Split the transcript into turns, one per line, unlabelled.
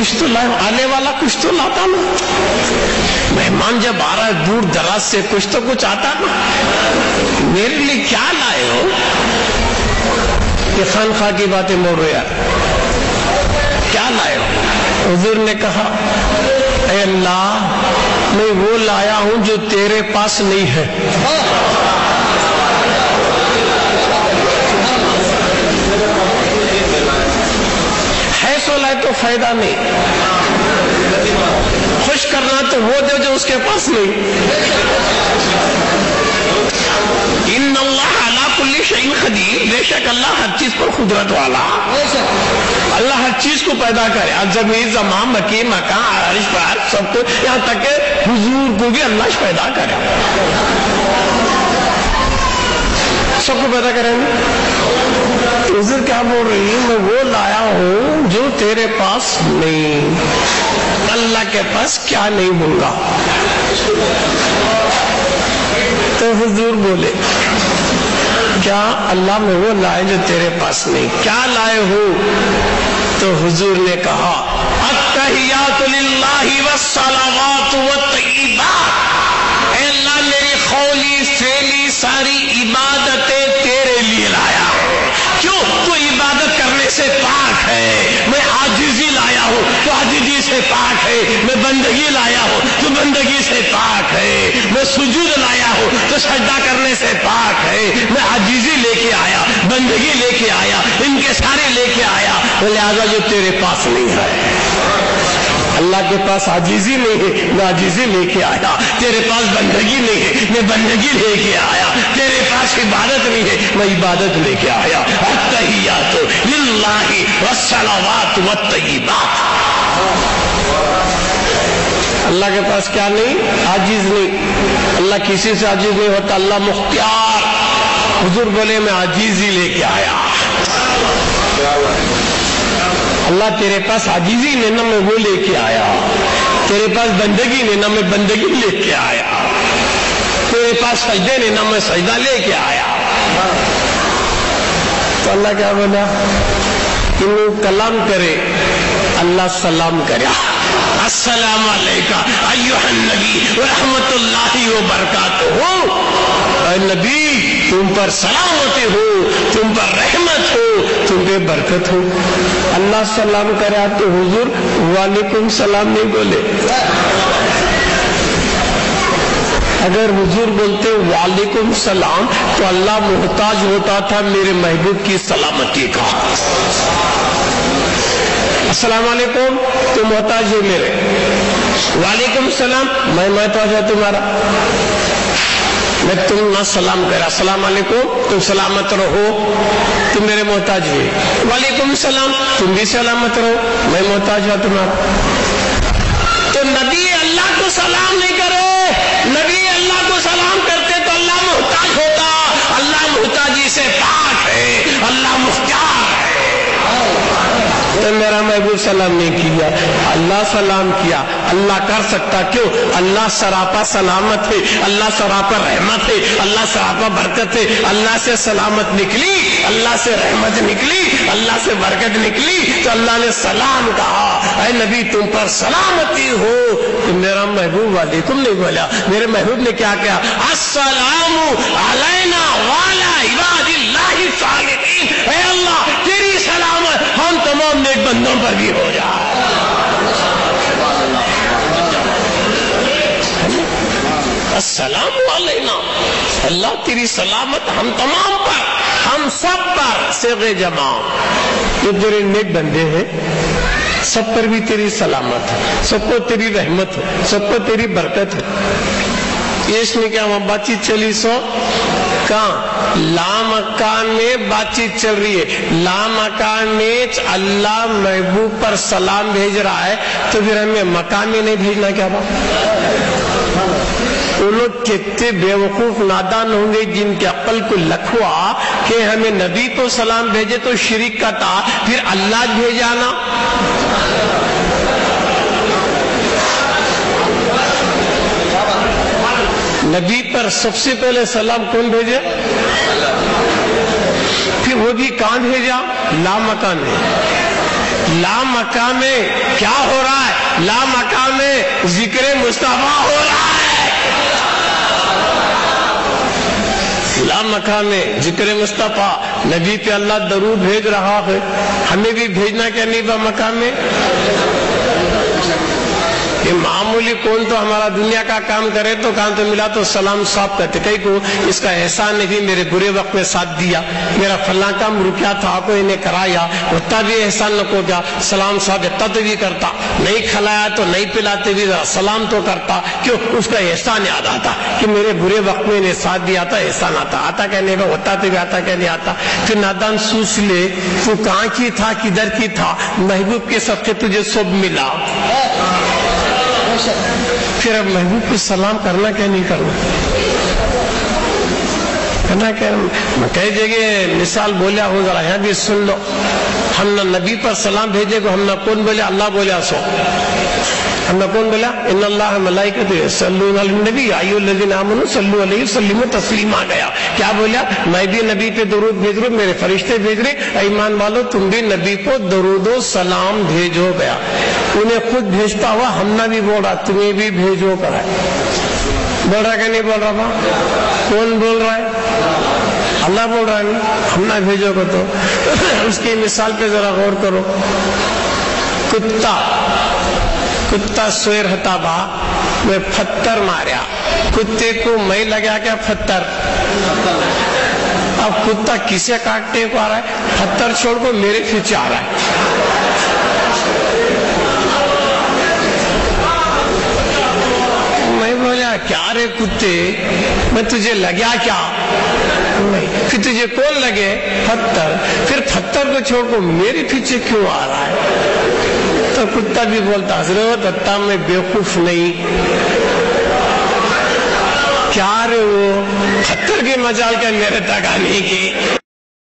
کچھ تو لائے، آنے والا کچھ تو لاتا نا، مہمان جب آ رہا ہے دور دراز سے کچھ تو کچھ آتا نا، میرے لیے کیا لائے ہو؟ یہ خانخواہ کی باتیں موڑ رہے یار، کیا لائے ہو؟ حضور نے کہا اے اللہ میں وہ لایا ہوں جو تیرے پاس نہیں ہے۔ ہے سو لائے تو فائدہ نہیں، خوش کرنا تو وہ دے جو اس کے پاس نہیں۔ ان اللہ علی کل شیء قدیر، بے شک اللہ ہر چیز پر قدرت والا، اللہ ہر چیز کو پیدا کرے، زمین زمان مکی مکان عرش پر سب کو، یہاں تک کہ حضور کو بھی اللہ پیدا کرے، سب کو پیدا کریں گے۔ حضور کیا بول رہی ہے؟ میں وہ لایا ہوں جو تیرے پاس نہیں۔ اللہ کے پاس کیا نہیں ہوگا؟ تو حضور بولے کیا اللہ میں وہ لائے جو تیرے پاس نہیں؟ کیا لائے ہو؟ تو حضور نے کہا التحیات للہ والصلوات والطیبات، اے اللہ میری قولی فعلی ساری عبادتیں تیرے لیے لایا ہوں۔ کیوں؟ تو عبادت کرنے سے پاک ہے۔ میں عاجزی لایا ہوں تو عاجزی سے پاک ہے۔ میں بندگی لایا ہوں تو بندگی سے پاک ہے۔ میں سجود لایا ہوں تو سجدہ کرنے سے پاک ہے۔ میں عاجزی لے کے آیا، بندگی لے کے آیا، ان کے سارے لے کے آیا، لہذا جو تیرے پاس نہیں ہے۔ اللہ کے پاس عاجزی نہیں ہے، میں عاجزی لے کے آیا۔ تیرے پاس بندگی نہیں ہے، میں بندگی لے کے آیا۔ تیرے پاس عبادت نہیں ہے، میں عبادت لے کے آیا۔ التحیات للہ والصلوات والطیبات، اللہ کے پاس کیا نہیں؟ عاجز نہیں۔ اللہ کسی سے عاجز نہیں ہوتا، اللہ مختار۔ حضور بولے میں عاجزی لے کے آیا۔ اللہ تیرے پاس عاجزی نے نہ میں وہ لے کے آیا، تیرے پاس بندگی نے نہ میں بندگی لے کے آیا، تیرے پاس سجدے نے نہ میں سجدہ لے کے آیا۔ تو اللہ کیا بولا؟ انہوں کلام کرے، اللہ سلام کرے، السلام علیکہ ایھا النبی ورحمۃ اللہ وبرکاتہ۔ اے نبی تم پر سلامتی ہو، تم پر رحمت ہو، تم پہ برکت ہو۔ اللہ سلام کرے تو حضور وعلیکم السلام نہیں بولے۔ اگر حضور بولتے وعلیکم السلام تو اللہ محتاج ہوتا تھا میرے محبوب کی سلامتی کا۔ السلام علیکم تم محتاج ہو میرے، وعلیکم السلام میں محتاج ہوں تمہارا۔ میں تم نہ سلام کرا، السلام علیکم تم سلامت رہو، تم میرے محتاج ہوئے، وعلیکم السلام تم بھی سلامت رہو، میں محتاج ہوں تمہارا۔ تو نبی اللہ کو سلام نہیں کرے، نبی اللہ کو سلام کرتے تو اللہ محتاج ہوتا۔ اللہ محتاجی سے پاک ہے، اللہ مختار ہے۔ تو میرا محبوب سلام نہیں کیا، اللہ سلام کیا۔ اللہ کر سکتا، کیوں؟ اللہ سراپا سلامت ہے، اللہ سراپا رحمت ہے، اللہ سراپا برکت ہے۔ اللہ سے سلامت نکلی، اللہ سے رحمت نکلی، اللہ سے برکت نکلی، تو اللہ نے سلام کہا اے نبی تم پر سلامتی ہو۔ تو میرا محبوب وعلیکم نہیں بولا، میرے محبوب نے کیا کہا؟ السلام علینا وعلی عباد اللہ الصالحین، اے اللہ تیری سلامت ہم تمام نیک بندوں پر بھی ہو جائے۔ السلام علینا، اللہ تیری سلامت ہم تمام پر، ہم سب پر، صیغہ جمع، یہ تیرے نیک بندے ہیں سب پر بھی تیری سلامت ہے، سب کو تیری رحمت ہے، سب کو تیری برکت ہے۔ یہ اس میں کیا ہوا؟ بات چیت چلی سو کہاں؟ لامکان میں بات چیت چل رہی ہے، لامکان میں اللہ محبوب پر سلام بھیج رہا ہے، تو پھر ہمیں مکان میں نہیں بھیجنا کیا بات؟ وہ لوگ کتنے بیوقوف نادان ہوں گے جن کے عقل کو لکھوا کہ ہمیں نبی تو سلام بھیجے تو شرک کا تھا، پھر اللہ بھیجانا۔ نبی پر سب سے پہلے سلام کون بھیجے؟ پھر وہ بھی کہاں بھیجا؟ لامکان میں۔ لا مقام میں کیا ہو رہا ہے؟ لا مقام میں ذکر مصطفیٰ ہو رہا ہے. لا مقام میں ذکر مصطفیٰ، نبی پہ اللہ درود بھیج رہا ہے، ہمیں بھی بھیجنا کیا نہیں با مقام میں؟ یہ معمولی کون تو ہمارا دنیا کا کام کرے تو کام تو ملا تو سلام صاحب کہتے، کئی کو اس کا احسان نہیں، میرے برے وقت میں ساتھ دیا، میرا فلاں کام رکیا تھا آپ کو انہیں کرایا، اتنا بھی احسان نہ کو کیا سلام صاحب اتنا تو بھی کرتا، نہیں کھلایا تو نہیں پلاتے بھی سلام تو کرتا، کیوں؟ اس کا احسان یاد آتا کہ میرے برے وقت میں انہیں ساتھ دیا تھا، احسان آتا کہنے کا، ہوتا تو بھی آتا کہ نہیں آتا. پھر نادان سوچ لے تو کہاں کی تھا، کدھر کی تھا، محبوب کے صدقے تجھے سب ملا. پھر اب محبوب کو سلام کرنا کیا نہیں کرنا؟ کرنا کیا؟ میں کئی جگہ مثال بولیا ہوں، ذرا یہاں بھی سن لو. ہم نہ نبی پر سلام بھیجے گا، ہم نہ کون بولے اللہ بولیا سو، ہم نے کون بولا؟ ان اللہ ملائکۃ یصلون علی النبی یا ایھا الذین آمنوا صلوا علیہ وسلموا تسلیما. گیا کیا بولا؟ میں بھی نبی پہ درود بھیج رہا ہوں، میرے فرشتے بھیج رہے، ایمان والو تم بھی نبی کو درود و سلام بھیجو. گیا انہیں خود بھیجتا ہوا ہم نہ بھی بول رہا تمہیں بھی بھیجو کرا. بول رہا کہ نہیں بول رہا؟ کون بول رہا ہے؟ اللہ بول رہا ہے، ہم نہ بھیجو کو. تو اس کی مثال پہ ذرا غور کرو. کتا سوئے رہتا با، میں پتھر ماریا، کتے کو میں لگا کیا پتھر. اب کتا کسے کاٹنے کو آ رہا ہے؟ پتھر چھوڑ کو میرے پیچھے آ رہا ہے. میں بولا کیا رے کتے، میں تجھے لگیا کیا؟ پھر تجھے کون لگے؟ پتھر. پھر پتھر کو چھوڑ کو میرے پیچھے کیوں آ رہا ہے؟ تو کتا بھی بولتا حضرت اتنا میں بیوقوف نہیں. کیا رے وہ پتھر کی مجال کیا میرے تک آنے کی؟